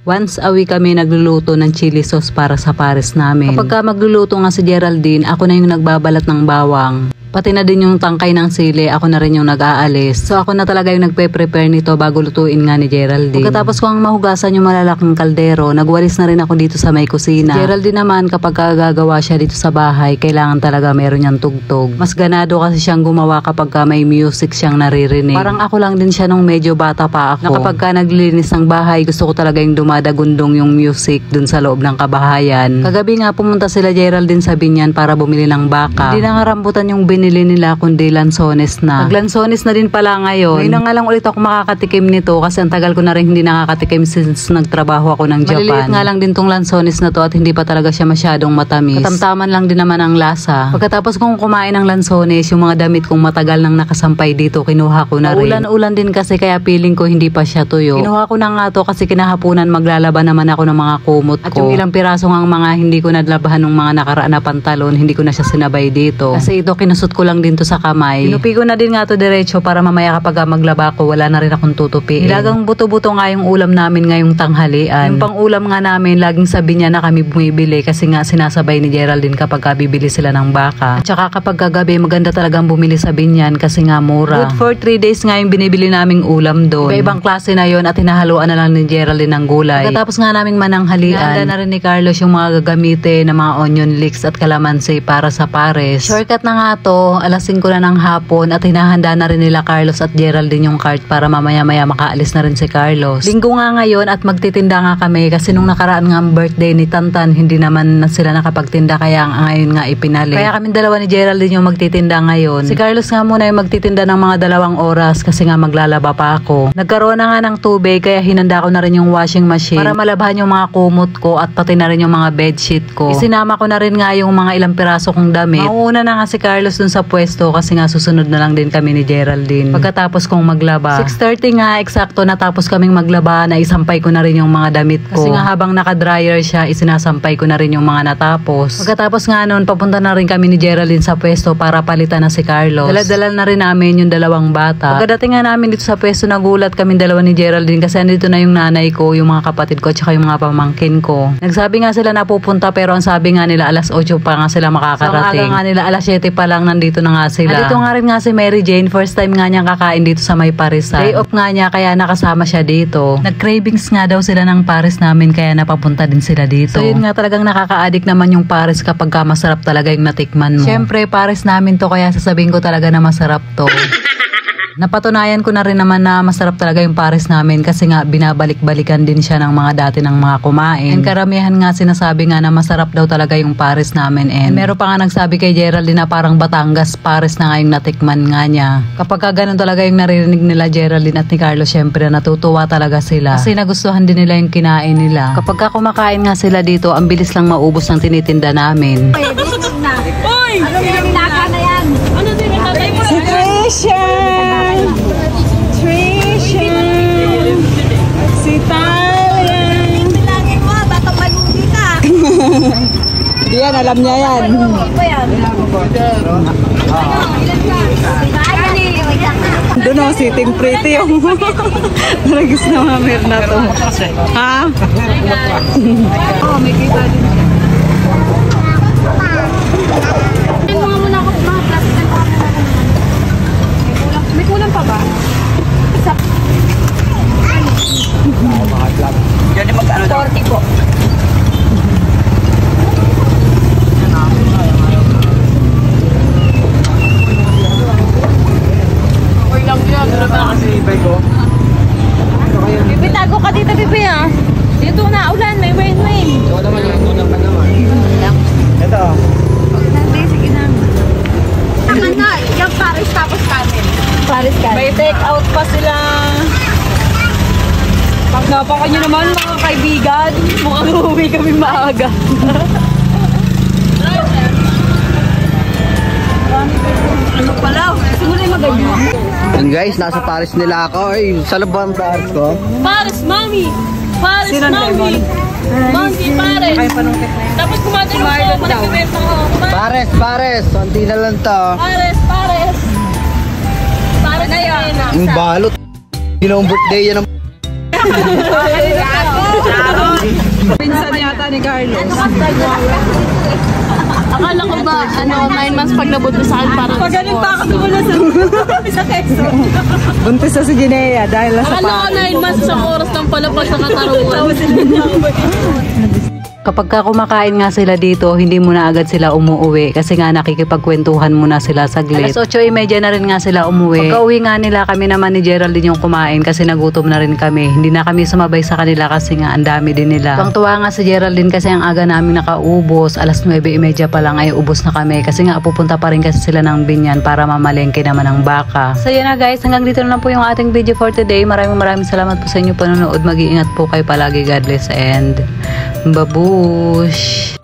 Once a week kami nagluluto ng chili sauce para sa pares namin. Kapag magluluto nga si Geraldine, ako na yung nagbabalat ng bawang. Pati na din yung tangkay ng sili, ako na rin yung nag-aalis. So ako na talaga yung nagpe-prepare nito bago lutuin nga ni Geraldine. Pagkatapos ko ang mahugasan yung malalaking kaldero, nagwalis na rin ako dito sa may kusina. Si Geraldine naman kapag gagawa siya dito sa bahay, kailangan talaga meron niyang tugtog. Mas ganado kasi siyang gumawa kapag may music siyang naririnig. Parang ako lang din siya nung medyo bata pa ako. Na kapag naglilinis ng bahay, gusto ko talaga yung dumadagundong yung music dun sa loob ng kabahayan. Kagabi nga pumunta sila Geraldine sa Binyan para bumili ng baka. Hindi na nga rambutan yung binili nila kundi lansones na. Naglansones na din pala ngayon. Ngayon na nga lang ulit ako makakatikim nito kasi ang tagal ko na rin hindi nakakatikim since nagtrabaho ako ng Japan. Maliliit nga lang din tong lansones na to at hindi pa talaga siya masyadong matamis. Katamtaman lang din naman ang lasa. Pagkatapos kong kumain ng lansones, yung mga damit kong matagal nang nakasampay dito, kinuha ko na rin. Ulan-ulan din kasi kaya feeling ko hindi pa siya tuyo. Kinuha ko na nga to kasi kinahapunan maglalaban naman ako ng mga kumot ko. At yung ilang piraso ng mga hindi ko nadlabahan ng mga nakaraan na pantalon, hindi ko na siya sinabay dito. Kasi ito kinusot ko lang din to sa kamay. Pinupi ko na din nga to diretso para mamaya kapag maglaba ko, wala na rin akong tutupiin. Nilagang buto-buto nga yung ulam namin ngayong tanghalian. Yung pang-ulam nga namin, laging sabi niya na kami bumibili kasi nga sinasabay ni Geraldine kapag bibili sila ng baka. At saka kapag kagabi, maganda talagang bumili sa Binyan kasi nga mura. Good for 3 days nga yung binibili naming ulam doon. Iba-ibang klase na yon at hinahaluan na lang ni Geraldine ng gulay. Pagkatapos nga naming mananghalian, handa na rin ni Carlos yung mga gagamitin na mga onion leeks at kalamansi para sa pares. Shortcut na nga to, alas 5 na ng hapon at hinahanda na rin nila Carlos at Geraldine yung cart para mamaya-maya makaalis na rin si Carlos. Linggo nga ngayon at magtitinda nga kami kasi nung nakaraan nga ang birthday ni Tantan, hindi naman na sila nakapagtinda kaya ngayon nga ipinalit. Kaya kami dalawa ni Geraldine yung magtitinda ngayon. Si Carlos nga muna yung magtitinda ng mga 2 oras kasi nga maglalaba pa ako. Nagkaroon na nga ng tubig kaya hinanda ko na rin yung washing machine para malabhan yung mga kumot ko at pati na rin yung mga bedsheet ko. Isinama ko na rin nga yung mga ilang piraso kong damit. Mauuna na nga si Carlos dun sa pwesto kasi nga susunod na lang din kami ni Geraldine. Pagkatapos kong maglaba, 6:30 nga eksakto natapos kaming maglaba na isampay ko na rin yung mga damit ko. Kasi nga habang naka-dryer siya, isinasampay ko na rin yung mga natapos. Pagkatapos nga noon, papunta na rin kami ni Geraldine sa pwesto para palitan na si Carlos. Dala-dala na rin namin yung 2 bata. Pagkadating nga namin dito sa pwesto, nagulat kaming 2 ni Geraldine kasi andito na yung nanay ko, yung mga kapatid ko, at saka yung mga pamangkin ko. Nagsabi nga sila na pupunta pero ang sabi nga nila alas 8 pa nga sila makakarating. So, aga nga nila alas 7 pa lang nandito na nga sila. Dito nga rin nga si Mary Jane, first time nga niya kakain dito sa may parisan. Day off nga niya kaya nakasama siya dito. Nag-cravings nga daw sila ng pares namin kaya napapunta din sila dito. So yun nga talagang nakaka-addict naman yung pares kapag masarap talaga yung natikman mo. Siyempre pares namin to kaya sasabihin ko talaga na masarap to. Napatunayan ko na rin naman na masarap talaga yung pares namin kasi nga binabalik-balikan din siya ng mga dati ng mga kumain. And karamihan nga sinasabi nga na masarap daw talaga yung pares namin. And meron pa nga nagsabi kay Geraldine na parang Batangas pares na nga yung natikman nga niya. Kapag ganun talaga yung naririnig nila Geraldine at ni Carlos, syempre natutuwa talaga sila. Kasi nagustuhan din nila yung kinain nila. Kapag kumakain nga sila dito, ang bilis lang maubos ng tinitinda namin. Uy! Ano binaka na yan? Ano din yung tatay mo? Si Trisha! Si Talen! Bilangin mo, baka malugi ka. Hindi yan, alam niya yan. Ano ba yan? Doon o, sitting pretty yung nalagis na mamer na to. Ha? Oh, may kita din. Mga muna ako, mga plastic. May kulang pa ba? Jadi magkano daw? 40 po. Okay lang yan. Ano ba kasi ibay ko? Bibi, tago ka dito, Bibi, ah. Dito na, ulan. May rain. Ito naman yung unang pa naman. Ito. Sige na. Tama na, yung Paris tapos kanin. Paris kanin. May take out pa sila. Pag napaka nyo naman mga kaibigan, mukhang uuwi kami maaga. Ano pala? Siguro yung maganyan. And guys, nasa Paris nila ako. Ay, sa labang Paris ko. Paris, Mami! Paris, Mami! Mami, Paris! Tapos kumatin mo ako, managpipento ko. Pares. Santi na lang to. Paris! Paris na yan. Yung balot. Yun ang birthday yan ang... Akala ko ba, 9 months pag nabuntis sa akin parang Pag ganun pa ako tumula sa keso. Buntis na si Ginea dahil nasa akala ko 9 months sa oras ng palapag sa katarungan. Kapag ka kumakain nga sila dito, hindi muna agad sila umuwi kasi nga nakikipagkwentuhan muna sila saglit. Alas 8:30 na rin nga sila umuwi. Pagka uwi nga nila, kami naman ni Geraldine yung kumain kasi nagutom na rin kami. Hindi na kami sumabay sa kanila kasi nga ang dami din nila. Tuwang-tuwa nga si Geraldine kasi ang aga namin nakaubos. Alas 9:30 pa lang ay ubos na kami kasi nga pupunta pa rin kasi sila ng Binyan para mamalengke naman ng baka. So yan na guys, hanggang dito na lang po yung ating video for today. Maraming salamat po sa inyo panonood. Mag-iingat po kayo palagi. God bless and babush!